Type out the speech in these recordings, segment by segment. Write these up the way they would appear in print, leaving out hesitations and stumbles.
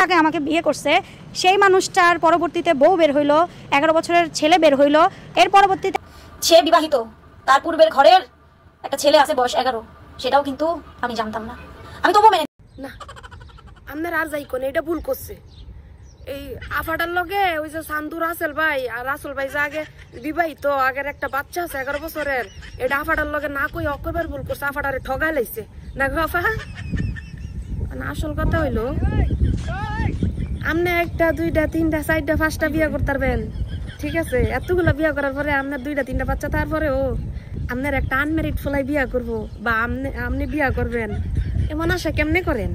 তাকে আমাকে বিয়ে করছে সেই মানুষটার পরবর্তীতে বউ বের হইলো, 11 বছরের ছেলে বের হইলো। এর পরবর্তীতে সে বিবাহিত, তার পূর্বের ঘরের একটা ছেলে আছে বয়স 11, সেটাও কিন্তু আমি জানতাম না। আমি তবুও মেনে না, আপনার আর যাই কোন এটা ভুল করছে। এই আফাটার লগে ওই যে সান্দু রাসেল ভাই আর রাসেল ভাই যে আগে বিবাহিত, আগের একটা বাচ্চা আছে 11 বছরের, এটা আফাটার লগে না কই অকবার ভুল করছে, আফাটারে ঠগাই লাইছে না গো আফা। আসল কথা হইলো আপনি 1টা 2টা 3টা 4টা 5টা বিয়ে করতে পারবেন, ঠিক আছে? এতগুলো বিয়ে করার পরে আপনার 2টা 3টা বাচ্চা, তারপরেও আপনার একটা আনমেরিড ফলাই বিয়ে করবো বা আপনি বিয়ে করবেন, এমন আশা কেমনে করেন?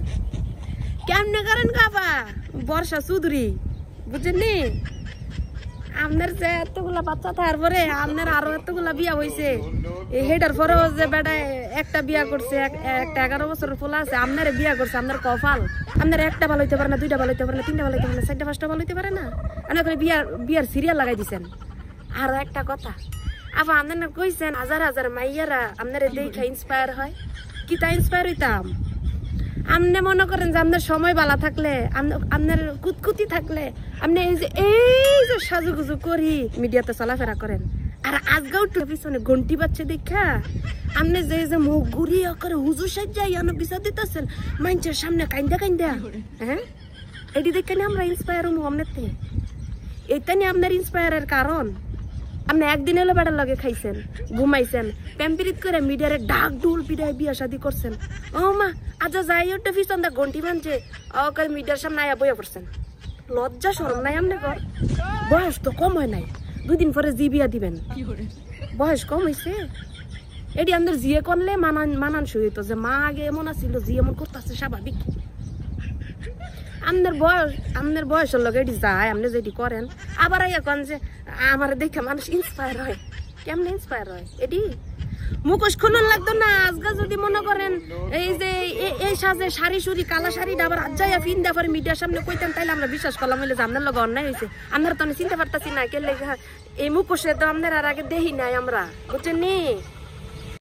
কেমনে করেন গাবা বর্ষা চৌধুরী, বুঝছেননি? আপনার যে এতগুলা বাচ্চা, তারপরে আপনার আরো এতগুলা বিয়া হয়েছে, হেটার পরেও যে বেটা একটা বিয়া করছে, একটা 11 বছরের পোলা আছে, আপনার বিয়া করছে, আপনার কপাল। আপনার একটা ভালো হইতে পারে না, 2টা ভালো হইতে পারে না, 3টা ভালো হইতে পারে না, 4টা 5টা ভালো হইতে পারে না, আপনার বিয়ার সিরিয়াল লাগাই দিচ্ছেন। আরো একটা কথা, আবার আপনার কইছেন হাজার হাজার মাইয়ারা আপনার দেখে ইন্সপায়ার হয়, কি তা ইন্সপায়ার হইতাম? আপনি মনে করেন যে আপনার সময় বালা থাকলে, আপনার কুতকুতি থাকলে, আপনি এই যে সাজুগুজু করি মিডিয়াতে চলাফেরা করেন, আর আজগাও পিছনে ঘন্টি বাচ্চা দেখা আপনি যে মুখ ঘুরিয়ে করে হুজুর সাজ্জাই বিচার দিতেছেন মানুষের সামনে কান্দা কান্দা। হ্যাঁ, এটি দেখে আমরা ইন্সপায়ার হবো আপনার, এইটা নিয়ে আপনার ইন্সপায়ারের কারণ আপনি একদিন এলো বেড়ার লগে খাইছেন, ঘুমাইছেন, প্যাম্পিরিত করে মিডিয়ারে ডাক ডুল পিড়ায় বিয়া শাদি করছেন। ও মা আজ যাই ওটা পিছন দা ঘন্টি মানছে করে মিডিয়ার সামনে আয়া বইয়া পড়ছেন। লজ্জা শরম নাই আপনি কর? বয়স তো কম হয় নাই, 2 দিন পরে জি বিয়া দিবেন, বয়স কম হয়েছে। এটি আমাদের জিয়ে করলে মানান সহিত যে মা আগে এমন আছিল, জি এমন করতেছে স্বাভাবিক। আপনার বয়সের লোক এটি যায়, আপনি যেটি করেন, আবার এখন যে আমার দেখে মানুষ ইন্সপায়ার হয়। কেমন ইন্সপায়ার হয়? এটি মুখোশ খুলন লাগতো না। আজকে যদি মনে করেন এই যে এই সাজে শাড়ি সুরি কালা শাড়ি আবার আজাইয়া ফিন দেওয়ার মিডিয়ার সামনে কইতেন, তাইলে আমরা বিশ্বাস করলাম হইলে যে আপনার লোক অন্যায় হয়েছে। আপনারা তো চিনতে পারতাছি না, কে লেখা এই মুখোশে তো আপনার আর আগে দেখি নাই আমরা, বুঝছেন নি?